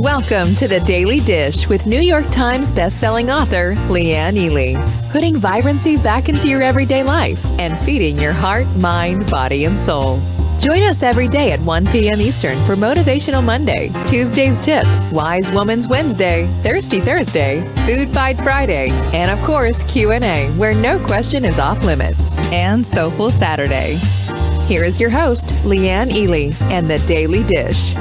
Welcome to the Daily Dish with New York Times bestselling author Leanne Ely. Putting vibrancy back into your everyday life and feeding your heart, mind, body, and soul. Join us every day at 1 p.m. Eastern for Motivational Monday, Tuesday's Tip, Wise Woman's Wednesday, Thirsty Thursday, Food Fight Friday, and of course Q&A, where no question is off limits, and Soulful Saturday. Here is your host, Leanne Ely, and the Daily Dish.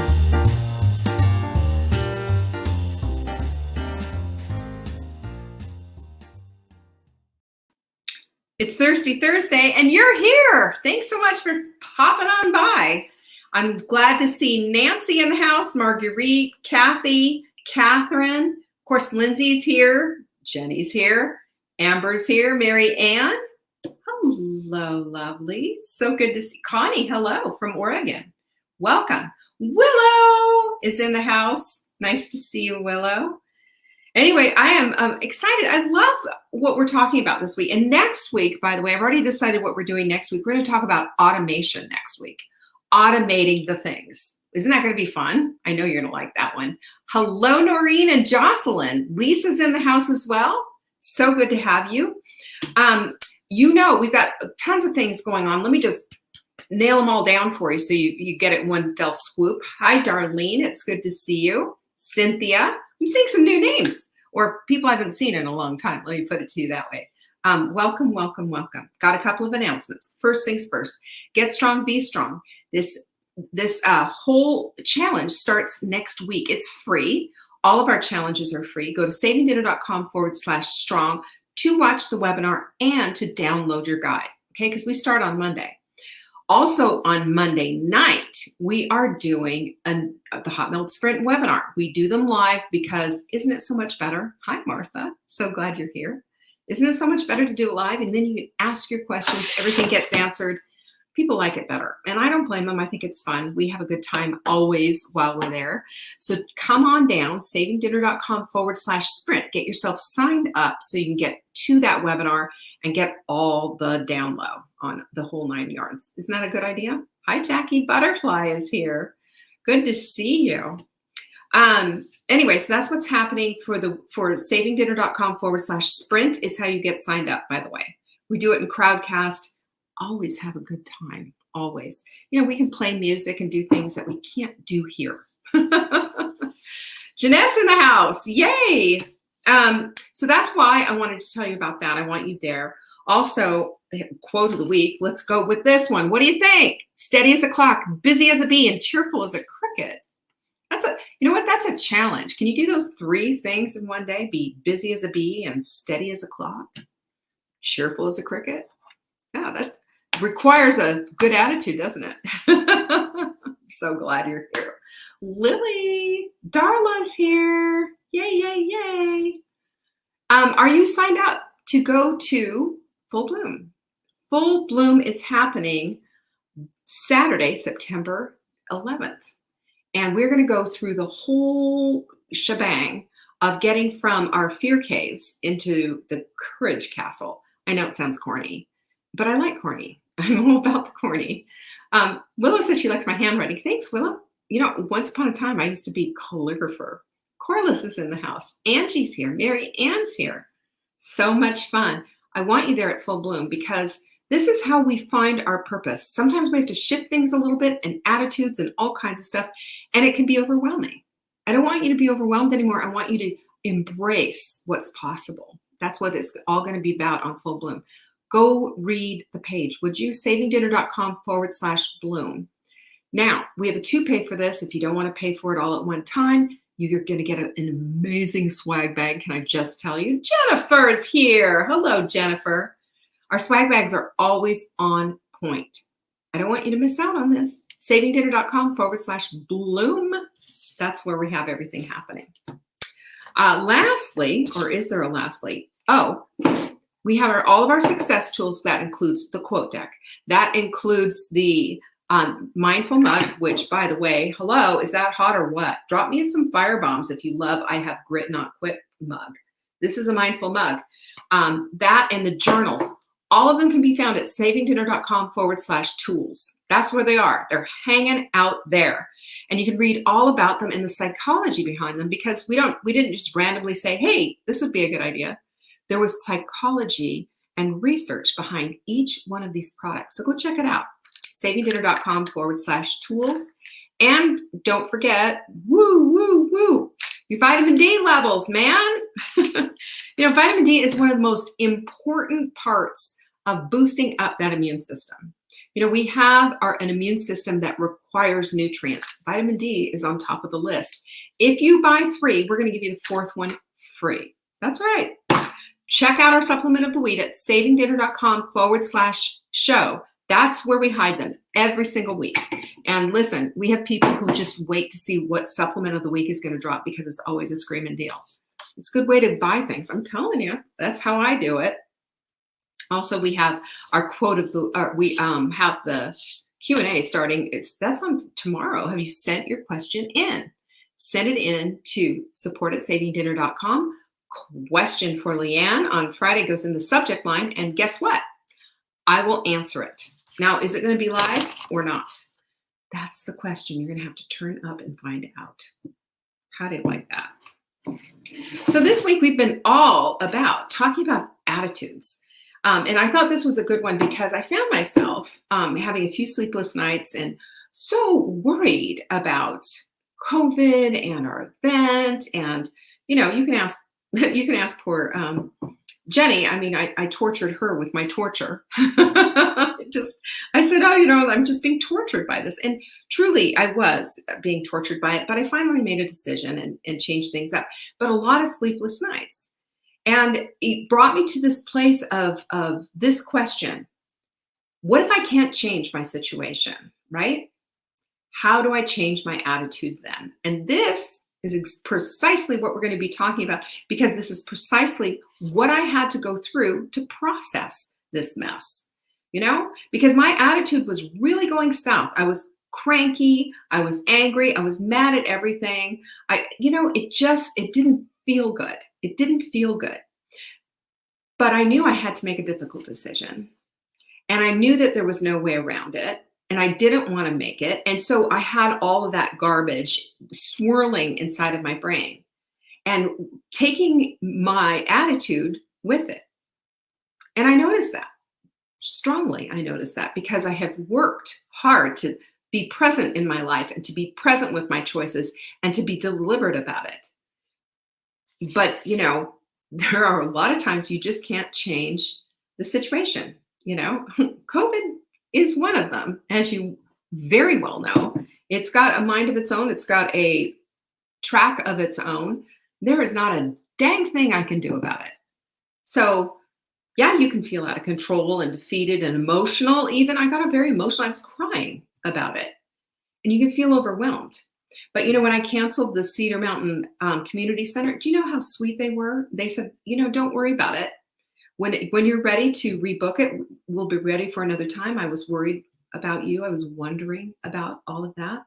It's Thirsty Thursday, and you're here. Thanks so much for popping on by. I'm glad to see Nancy in the house, Marguerite, Kathy, Catherine. Of course, Lindsay's here. Jenny's here. Amber's here. Mary Ann. Hello, lovely. So good to see Connie. Hello from Oregon. Welcome. Willow is in the house. Nice to see you, Willow. Anyway, I am excited. I love what we're talking about this week. And next week, by the way, I've already decided what we're doing next week. We're going to talk about automation next week. Automating the things. Isn't that going to be fun? I know you're going to like that one. Hello, Noreen and Jocelyn. Lisa's in the house as well. So good to have you. We've got tons of things going on. Let me just nail them all down for you so you get it in one fell swoop. Hi, Darlene. It's good to see you. Cynthia. I'm seeing some new names or people I haven't seen in a long time. Let me put it to you that way. Welcome, welcome, welcome. Got a couple of announcements. First things first, get strong, be strong. This whole challenge starts next week. It's free. All of our challenges are free. Go to savingdinner.com/strong to watch the webinar and to download your guide. Okay, because we start on Monday. Also on Monday night, we are doing the Hot Melt Sprint webinar. We do them live because isn't it so much better? Hi, Martha. So glad you're here. Isn't it so much better to do it live? And then you can ask your questions. Everything gets answered. People like it better. And I don't blame them. I think it's fun. We have a good time always while we're there. So come on down, savingdinner.com/sprint. Get yourself signed up so you can get to that webinar and get all the down low on the whole 9 yards. Isn't that a good idea? Hi, Jackie Butterfly is here. Good to see you. Anyway, so that's what's happening for savingdinner.com/sprint is how you get signed up, by the way. We do it in Crowdcast. Always have a good time, always. You know, we can play music and do things that we can't do here. Jeanette's in the house, yay! So that's why I wanted to tell you about that. I want you there. Also, quote of the week, let's go with this one. What do you think? Steady as a clock, busy as a bee, and cheerful as a cricket. You know what? That's a challenge. Can you do those three things in one day? Be busy as a bee and steady as a clock, cheerful as a cricket? Yeah, that requires a good attitude, doesn't it? I'm so glad you're here. Lily, Darla's here. Yay, yay, yay. Are you signed up to go to Full Bloom? Full Bloom is happening Saturday, September 11th. And we're going to go through the whole shebang of getting from our fear caves into the courage castle. I know it sounds corny, but I like corny. I'm all about the corny. Willow says she likes my handwriting. Thanks, Willow. You know, once upon a time, I used to be calligrapher. Corliss is in the house. Angie's here. Mary Ann's here. So much fun. I want you there at Full Bloom because this is how we find our purpose. Sometimes we have to shift things a little bit and attitudes and all kinds of stuff, and it can be overwhelming. I don't want you to be overwhelmed anymore. I want you to embrace what's possible. That's what it's all going to be about on Full Bloom. Go read the page, would you? savingdinner.com/bloom. Now, we have a two-pay for this. If you don't want to pay for it all at one time, you're going to get an amazing swag bag. Can I just tell you? Jennifer is here. Hello, Jennifer. Our swag bags are always on point. I don't want you to miss out on this. savingdinner.com/bloom. That's where we have everything happening. Lastly, or is there a lastly? Oh, we have all of our success tools. That includes the quote deck. That includes the mindful mug, which, by the way, hello, is that hot or what? Drop me some fire bombs if you love I Have Grit Not Quit mug. This is a mindful mug. That and the journals. All of them can be found at savingdinner.com/tools. That's where they are. They're hanging out there. And you can read all about them and the psychology behind them, because we didn't just randomly say, hey, this would be a good idea. There was psychology and research behind each one of these products. So go check it out. savingdinner.com/tools. And don't forget, your vitamin D levels, man. Vitamin D is one of the most important parts of boosting up that immune system. We have an immune system that requires nutrients. Vitamin D is on top of the list. If you buy 3, we're going to give you the 4th one free. That's right. Check out our supplement of the week at savingdinner.com/show. That's where we hide them every single week. And listen, we have people who just wait to see what supplement of the week is going to drop, because it's always a screaming deal. It's a good way to buy things. I'm telling you, that's how I do it. Also, we have our quote of the, we have the Q&A starting. That's on tomorrow. Have you sent your question in? Send it in to support@savingdinner.com. Question for Leanne on Friday goes in the subject line. And guess what? I will answer it. Now, is it going to be live or not? That's the question. You're going to have to turn up and find out. How do you like that? So this week we've been all about talking about attitudes. And I thought this was a good one, because I found myself having a few sleepless nights and so worried about COVID and our event. And, you can ask poor Jenny. I mean, I tortured her with my torture. I said, I'm just being tortured by this. And truly, I was being tortured by it. But I finally made a decision and changed things up. But a lot of sleepless nights. And it brought me to this place of this question. What if I can't change my situation, right? How do I change my attitude then? And this is precisely what we're going to be talking about, because this is precisely what I had to go through to process this mess, because my attitude was really going south. I was cranky. I was angry. I was mad at everything. It didn't feel good. It didn't feel good. But I knew I had to make a difficult decision. And I knew that there was no way around it. And I didn't want to make it. And so I had all of that garbage swirling inside of my brain and taking my attitude with it. And I noticed that strongly. I noticed that because I have worked hard to be present in my life and to be present with my choices and to be deliberate about it. But, there are a lot of times you just can't change the situation. COVID is one of them, as you very well know. It's got a mind of its own. It's got a track of its own. There is not a dang thing I can do about it. So, yeah, you can feel out of control and defeated and emotional. Even I got very emotional. I was crying about it. And you can feel overwhelmed. But, when I canceled the Cedar Mountain Community Center, do you know how sweet they were? They said, don't worry about it. When you're ready to rebook it, we'll be ready for another time. I was worried about you. I was wondering about all of that.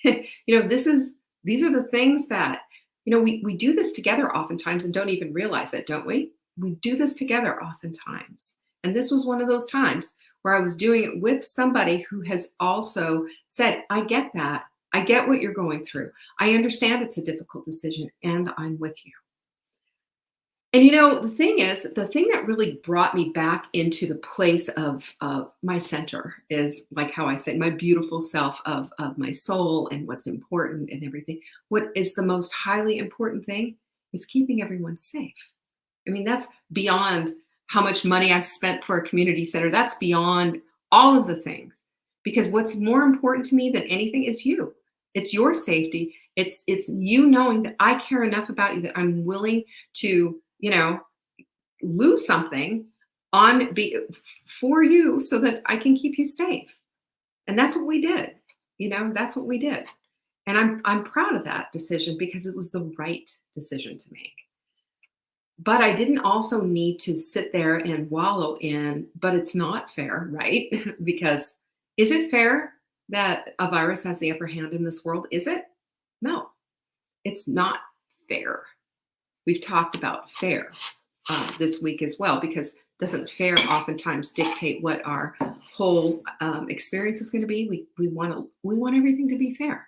These are the things that, we do this together oftentimes and don't even realize it, don't we? We do this together oftentimes. And this was one of those times where I was doing it with somebody who has also said, I get that. I get what you're going through. I understand it's a difficult decision, and I'm with you. And the thing that really brought me back into the place of my center is, like how I say, my beautiful self of my soul and what's important and everything. What is the most highly important thing is keeping everyone safe. I mean, that's beyond how much money I've spent for a community center. That's beyond all of the things, because what's more important to me than anything is you. It's your safety. It's you knowing that I care enough about you that I'm willing to, lose something for you so that I can keep you safe. And that's what we did. That's what we did. And I'm proud of that decision, because it was the right decision to make. But I didn't also need to sit there and wallow in, but it's not fair, right? Because is it fair that a virus has the upper hand in this world? Is it? No, it's not fair. We've talked about fair this week as well, because doesn't fair oftentimes dictate what our whole experience is going to be? We want everything to be fair.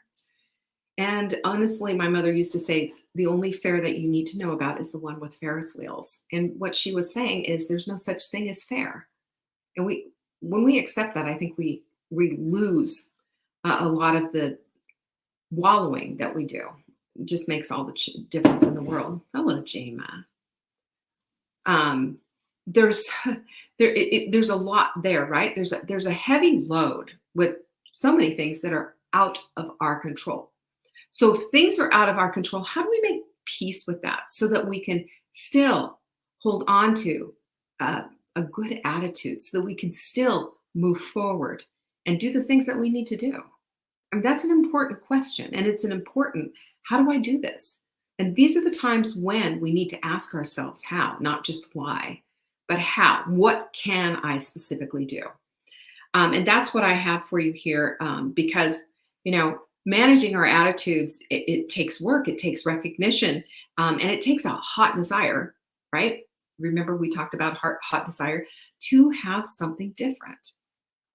And honestly, my mother used to say, the only fair that you need to know about is the one with Ferris wheels. And what she was saying is there's no such thing as fair. And when we accept that, I think we lose a lot of the wallowing that we do. It just makes all the difference in the world. Hello, Jama. Um, there's there's a lot there, right? There's a heavy load with so many things that are out of our control. So if things are out of our control, how do we make peace with that so that we can still hold on to a good attitude, so that we can still move forward and do the things that we need to do? I mean, that's an important question. And it's an important, how do I do this? And these are the times when we need to ask ourselves how, not just why, but how. What can I specifically do? And that's what I have for you here, because, managing our attitudes, it takes work, it takes recognition, and it takes a hot desire, right? Remember, we talked about hot desire to have something different.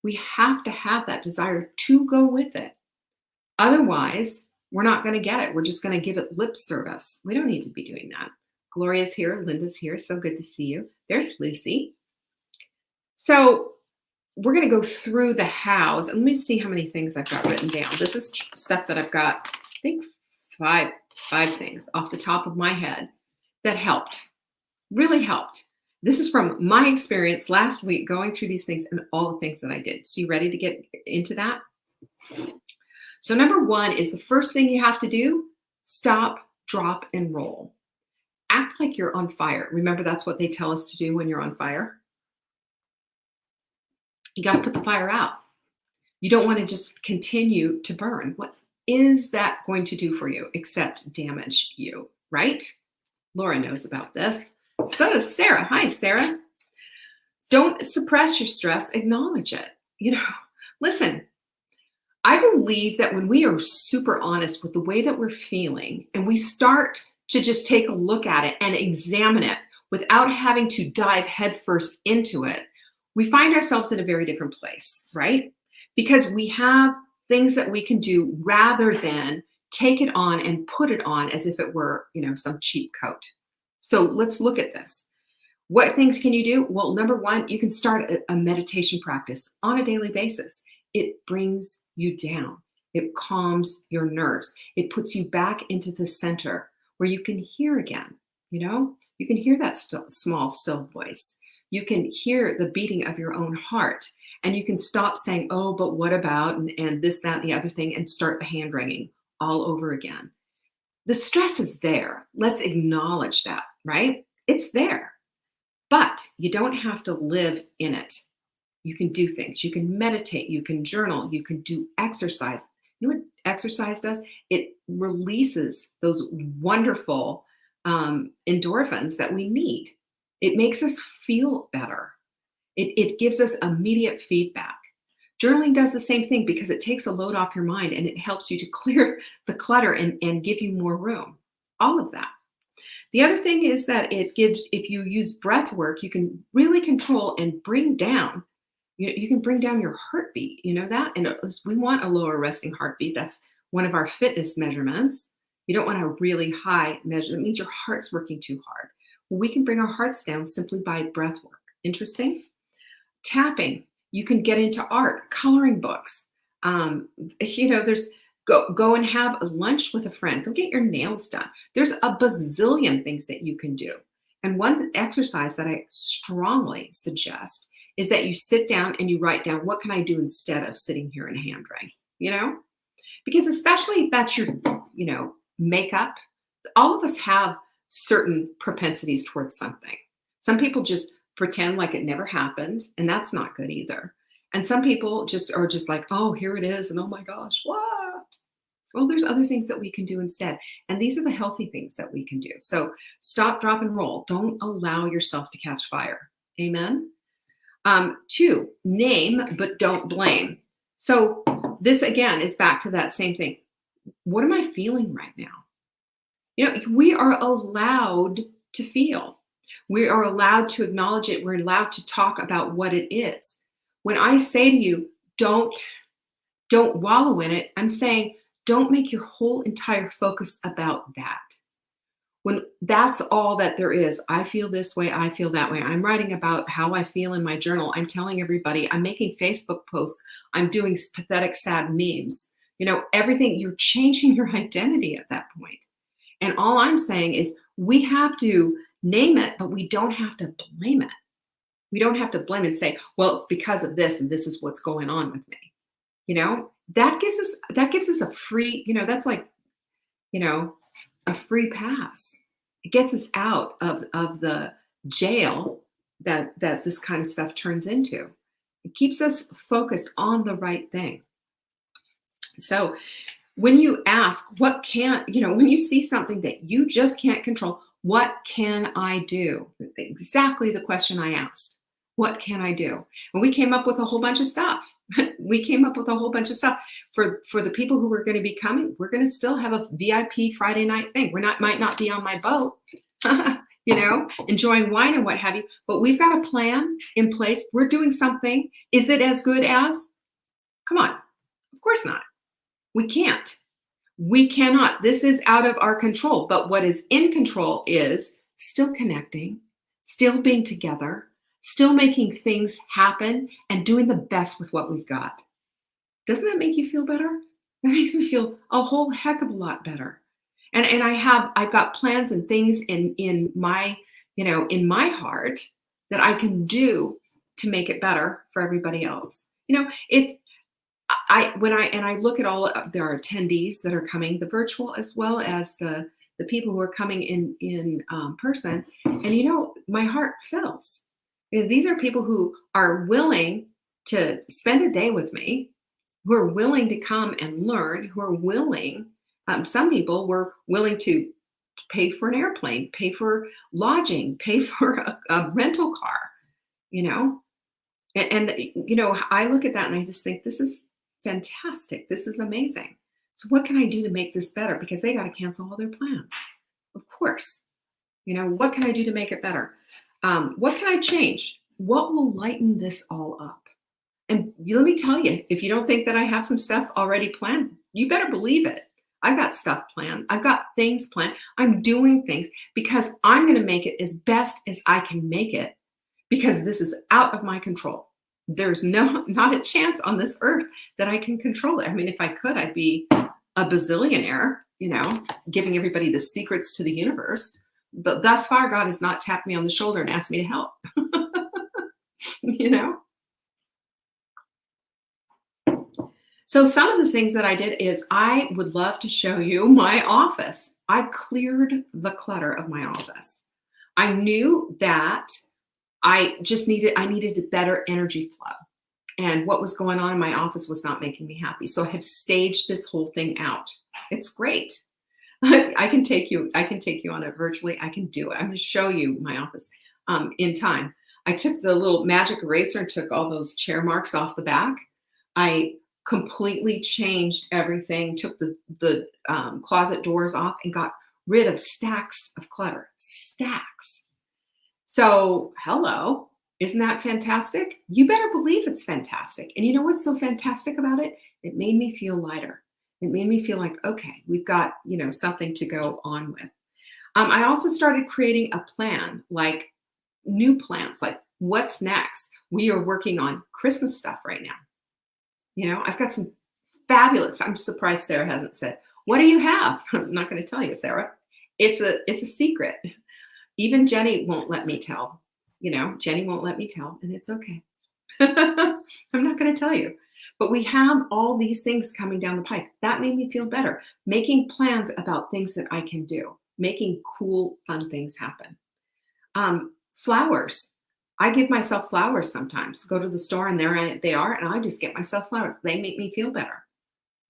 We have to have that desire to go with it. Otherwise, we're not going to get it. We're just going to give it lip service. We don't need to be doing that. Gloria's here. Linda's here. So good to see you. There's Lucy. So we're going to go through the hows. And let me see how many things I've got written down. This is stuff that I've got, I think, five things off the top of my head that helped, really helped. This is from my experience last week going through these things and all the things that I did. So you ready to get into that? So number one is the first thing you have to do: stop, drop, and roll. Act like you're on fire. Remember, that's what they tell us to do when you're on fire. You got to put the fire out. You don't want to just continue to burn. What is that going to do for you except damage you, right? Laura knows about this. So does Sarah. Hi, Sarah. Don't suppress your stress. Acknowledge it. Listen, I believe that when we are super honest with the way that we're feeling and we start to just take a look at it and examine it without having to dive headfirst into it, we find ourselves in a very different place, right? Because we have things that we can do rather than take it on and put it on as if it were, some cheap coat. So let's look at this. What things can you do? Well, number one, you can start a meditation practice on a daily basis. It brings you down. It calms your nerves. It puts you back into the center where you can hear again. You can hear that small, still voice. You can hear the beating of your own heart, and you can stop saying, oh, but what about, and this, that, and the other thing, and start the hand wringing all over again. The stress is there. Let's acknowledge that, right? It's there, but you don't have to live in it. You can do things. You can meditate. You can journal. You can do exercise. You know what exercise does? It releases those wonderful endorphins that we need. It makes us feel better. It gives us immediate feedback. Journaling does the same thing because it takes a load off your mind and it helps you to clear the clutter and give you more room. All of that. The other thing is that if you use breath work, you can really control and bring down, you can bring down your heartbeat, that? And we want a lower resting heartbeat. That's one of our fitness measurements. You don't want a really high measure. That means your heart's working too hard. Well, we can bring our hearts down simply by breath work. Interesting? Tapping. You can get into art, coloring books. There's go and have lunch with a friend. Go get your nails done. There's a bazillion things that you can do. And one exercise that I strongly suggest is that you sit down and you write down, what can I do instead of sitting here and hand wring, Because especially if that's your, makeup, all of us have certain propensities towards something. Some people just pretend like it never happened, and that's not good either. And some people are just like, oh, here it is, and oh my gosh, what? Well, there's other things that we can do instead. And these are the healthy things that we can do. So stop, drop, and roll. Don't allow yourself to catch fire. Amen? 2, name, but don't blame. So this, again, is back to that same thing. What am I feeling right now? We are allowed to feel. We are allowed to acknowledge it. We're allowed to talk about what it is. When I say to you, don't wallow in it, I'm saying, don't make your whole entire focus about that. When that's all that there is, I feel this way, I feel that way. I'm writing about how I feel in my journal. I'm telling everybody, I'm making Facebook posts. I'm doing pathetic, sad memes. Everything, you're changing your identity at that point. And all I'm saying is we have to name it, but we don't have to blame it. We don't have to blame and say, well, it's because of this and this is what's going on with me. That gives us a free, that's like, a free pass. It gets us out of the jail that this kind of stuff turns into. It keeps us focused on the right thing. So when you ask, when you see something that you just can't control, what can I do? Exactly the question I asked. What can I do? And we came up with a whole bunch of stuff. For the people who are going to be coming. We're going to still have a VIP Friday night thing. Might not be on my boat, enjoying wine and what have you, but we've got a plan in place. We're doing something. Is it as good as? Come on. Of course not. We can't. We cannot. This is out of our control. But what is in control is still connecting, still being together, still making things happen, and doing the best with what we've got. Doesn't that make you feel better? That makes me feel a whole heck of a lot better. And I've got plans and things in my heart that I can do to make it better for everybody else. When I look at all of there are attendees that are coming, the virtual as well as the people who are coming in person, and my heart fills. These are people who are willing to spend a day with me, who are willing to come and learn, who are willing. Some people were willing to pay for an airplane, pay for lodging, pay for a rental car, and I look at that and I just think, this is fantastic. This is amazing. So what can I do to make this better? Because they got to cancel all their plans. Of course. What can I do to make it better? What can I change? What will lighten this all up? And let me tell you, if you don't think that I have some stuff already planned, you better believe it. I've got stuff planned. I've got things planned. I'm doing things because I'm going to make it as best as I can make it, because this is out of my control. There's not a chance on this earth that I can control it. I mean, if I could, I'd be a bazillionaire, giving everybody the secrets to the universe. But thus far, God has not tapped me on the shoulder and asked me to help. So some of the things that I did is I would love to show you my office. I cleared the clutter of my office. I knew that I needed a better energy flow. And what was going on in my office was not making me happy. So I have staged this whole thing out. It's great. I can take you on it virtually. I can do it. I'm going to show you my office in time. I took the little magic eraser and took all those chair marks off the back. I completely changed everything, took the closet doors off and got rid of stacks of clutter. Stacks. So, hello, isn't that fantastic? You better believe it's fantastic. And you know what's so fantastic about it? It made me feel lighter. It made me feel like, okay, we've got, something to go on with. I also started creating a plan, like new plans, like what's next? We are working on Christmas stuff right now. I've got some fabulous, I'm surprised Sarah hasn't said, what do you have? I'm not going to tell you, Sarah. It's a secret. Even Jenny won't let me tell. Jenny won't let me tell, and it's okay. I'm not going to tell you. But we have all these things coming down the pike. That made me feel better. Making plans about things that I can do. Making cool, fun things happen. Flowers. I give myself flowers sometimes. Go to the store and there they are, and I just get myself flowers. They make me feel better.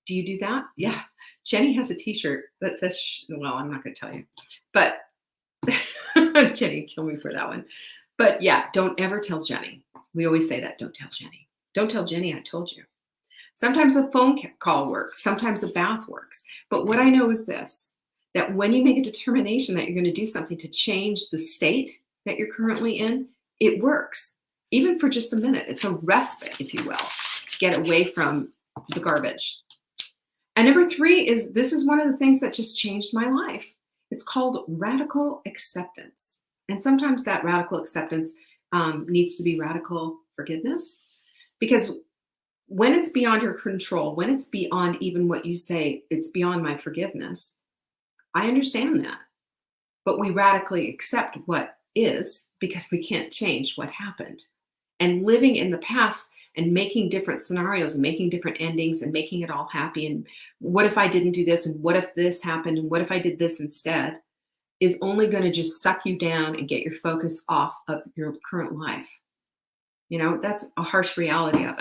Do you do that? Yeah. Jenny has a t-shirt that says, well, I'm not going to tell you. But Jenny, kill me for that one. But yeah, don't ever tell Jenny. We always say that. Don't tell Jenny. Don't tell Jenny I told you. Sometimes a phone call works. Sometimes a bath works. But what I know is this, that when you make a determination that you're going to do something to change the state that you're currently in, it works. Even for just a minute. It's a respite, if you will, to get away from the garbage. And number three is, this is one of the things that just changed my life. It's called radical acceptance. And sometimes that radical acceptance needs to be radical forgiveness, because when it's beyond your control, when it's beyond even what you say, it's beyond my forgiveness, I understand that. But we radically accept what is, because we can't change what happened. And living in the past and making different scenarios and making different endings and making it all happy, and what if I didn't do this, and what if this happened, and what if I did this instead, is only going to just suck you down and get your focus off of your current life. That's a harsh reality of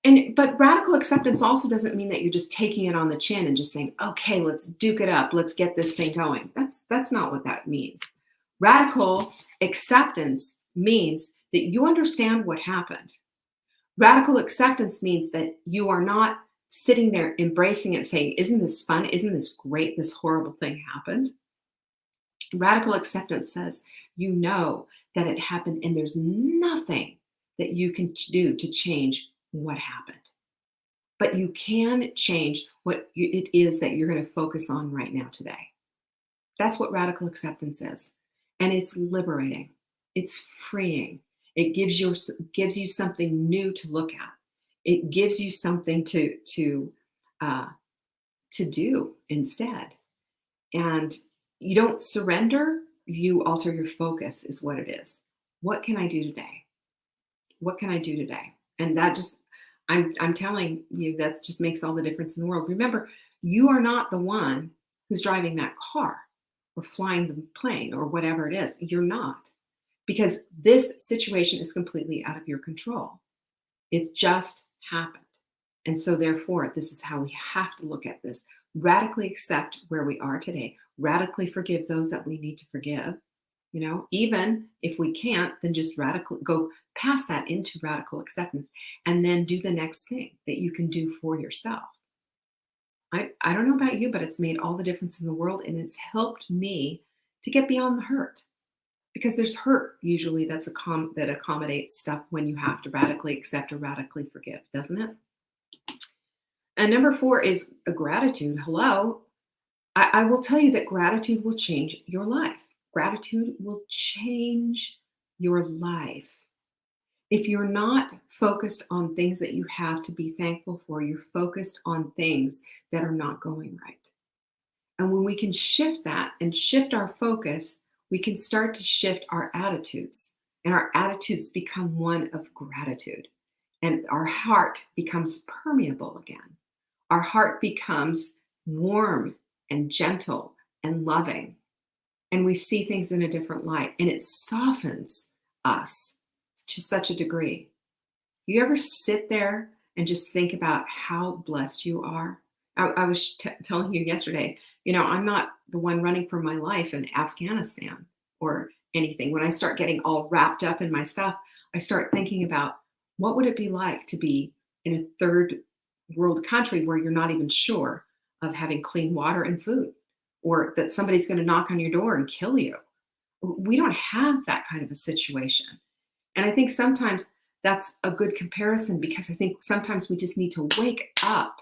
it. But radical acceptance also doesn't mean that you're just taking it on the chin and just saying, okay, let's duke it up. Let's get this thing going. That's not what that means. Radical acceptance means that you understand what happened. Radical acceptance means that you are not sitting there embracing it, saying, isn't this fun? Isn't this great? This horrible thing happened. Radical acceptance says, you know that it happened, and there's nothing that you can do to change what happened. But you can change what it is that you're going to focus on right now today. That's what radical acceptance is. And it's liberating. It's freeing. It gives you something new to look at. It gives you something to do instead. And you don't surrender, you alter your focus, is what it is. What can I do today? What can I do today? And that just, I'm telling you, that just makes all the difference in the world. Remember, you are not the one who's driving that car or flying the plane or whatever it is. You're not. Because this situation is completely out of your control. It's just happened. And so therefore, this is how we have to look at this. Radically accept where we are today. Radically forgive those that we need to forgive. Even if we can't, then just radically go past that into radical acceptance, and then do the next thing that you can do for yourself. I don't know about you, but it's made all the difference in the world, and it's helped me to get beyond the hurt. Because there's hurt usually that accommodates stuff when you have to radically accept or radically forgive, doesn't it? And number four is a gratitude. Hello. I will tell you that gratitude will change your life. Gratitude will change your life. If you're not focused on things that you have to be thankful for, you're focused on things that are not going right. And when we can shift that and shift our focus, we can start to shift our attitudes, and our attitudes become one of gratitude, and our heart becomes permeable again. Our heart becomes warm and gentle and loving, and we see things in a different light, and it softens us to such a degree. You ever sit there and just think about how blessed you are? I was telling you yesterday, I'm not the one running for my life in Afghanistan or anything. When I start getting all wrapped up in my stuff, I start thinking about, what would it be like to be in a third world country where you're not even sure of having clean water and food, or that somebody's going to knock on your door and kill you? We don't have that kind of a situation. And I think sometimes that's a good comparison, because I think sometimes we just need to wake up.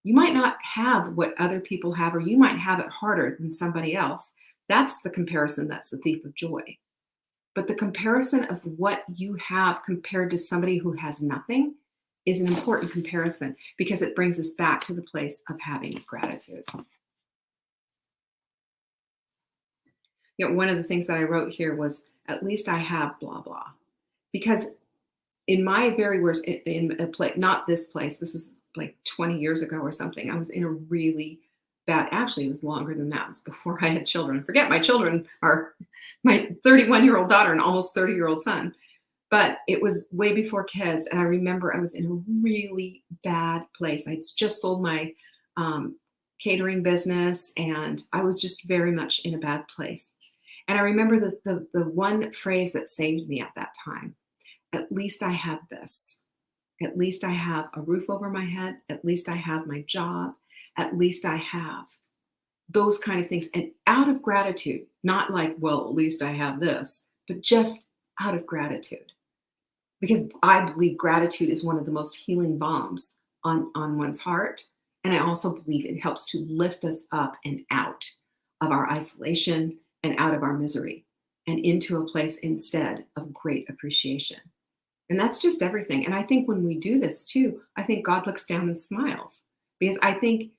You might not have what other people have, or you might have it harder than somebody else. That's the comparison that's the thief of joy. But the comparison of what you have compared to somebody who has nothing is an important comparison, because it brings us back to the place of having gratitude. One of the things that I wrote here was, at least I have blah, blah. Because in my very worst, in a place, not this place, this was like 20 years ago or something, I was in a really bad, actually it was longer than that. It was before I had children. Forget my children are my 31-year-old daughter and almost 30-year-old son. But it was way before kids. And I remember I was in a really bad place. I'd just sold my catering business, and I was just very much in a bad place. And I remember the one phrase that saved me at that time: at least I have this. At least I have a roof over my head. At least I have my job. At least I have those kind of things. And out of gratitude, not like, well, at least I have this, but just out of gratitude. Because I believe gratitude is one of the most healing balms on one's heart. And I also believe it helps to lift us up and out of our isolation and out of our misery and into a place instead of great appreciation. And that's just everything. And I think when we do this too, I think God looks down and smiles, because I think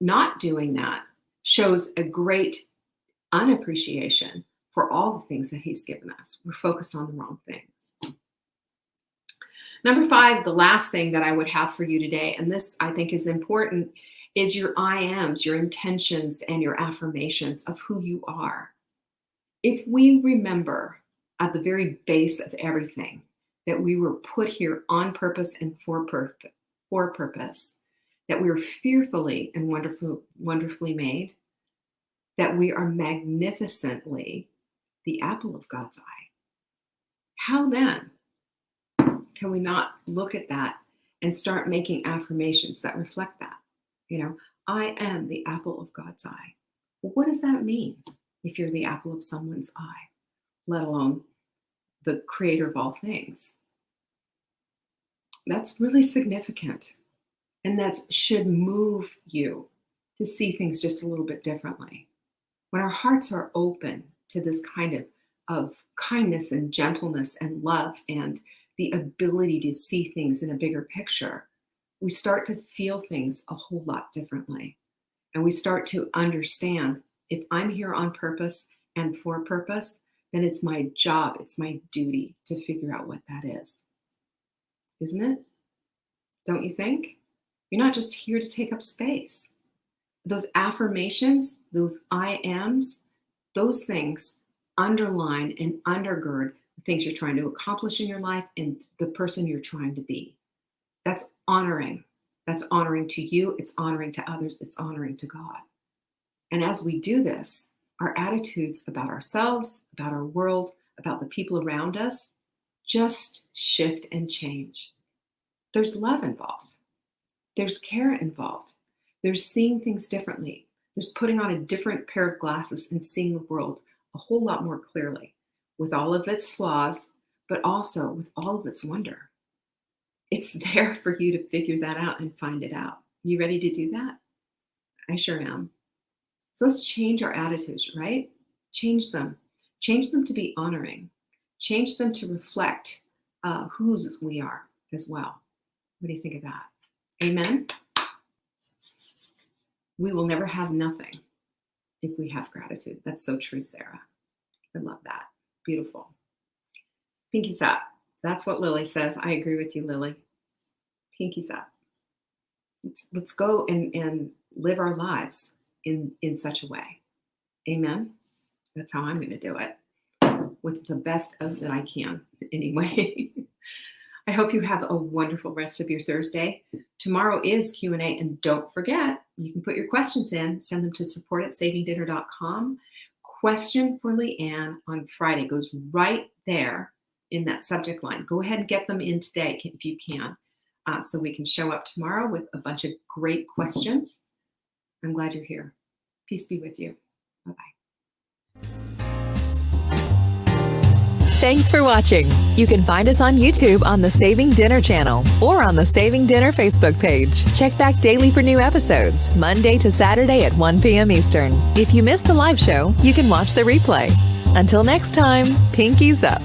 not doing that shows a great unappreciation for all the things that he's given us. We're focused on the wrong things. Number 5, the last thing that I would have for you today, and this I think is important, is your I ams, your intentions, and your affirmations of who you are. If we remember at the very base of everything that we were put here on purpose and for purpose, that we are fearfully and wonderfully made, that we are magnificently the apple of God's eye, how then can we not look at that and start making affirmations that reflect that? I am the apple of God's eye. Well, what does that mean if you're the apple of someone's eye, let alone the creator of all things? That's really significant. And that should move you to see things just a little bit differently. When our hearts are open to this kind of kindness and gentleness and love and the ability to see things in a bigger picture, we start to feel things a whole lot differently. And we start to understand, if I'm here on purpose and for purpose, then it's my job, it's my duty to figure out what that is. Isn't it? Don't you think? You're not just here to take up space. Those affirmations, those I ams, those things underline and undergird the things you're trying to accomplish in your life and the person you're trying to be. That's honoring. That's honoring to you. It's honoring to others. It's honoring to God. And as we do this, our attitudes about ourselves, about our world, about the people around us, just shift and change. There's love involved. There's care involved. There's seeing things differently. There's putting on a different pair of glasses and seeing the world a whole lot more clearly, with all of its flaws, but also with all of its wonder. It's there for you to figure that out and find it out. You ready to do that? I sure am. So let's change our attitudes, right? Change them. Change them to be honoring. Change them to reflect whose we are as well. What do you think of that? Amen? We will never have nothing if we have gratitude. That's so true, Sarah. I love that. Beautiful. Pinkies up. That's what Lily says. I agree with you, Lily. Pinkies up. Let's go and live our lives in such a way. Amen? That's how I'm going to do it, with the best of that I can anyway. I hope you have a wonderful rest of your Thursday. Tomorrow is Q&A, and don't forget, you can put your questions in, send them to support@savingdinner.com. Question for Leanne on Friday goes right there in that subject line. Go ahead and get them in today if you can, so we can show up tomorrow with a bunch of great questions. I'm glad you're here. Peace be with you. Bye-bye. Thanks for watching. You can find us on YouTube on the Saving Dinner channel or on the Saving Dinner Facebook page. Check back daily for new episodes, Monday to Saturday at 1 p.m. Eastern. If you missed the live show, you can watch the replay. Until next time, pinkies up.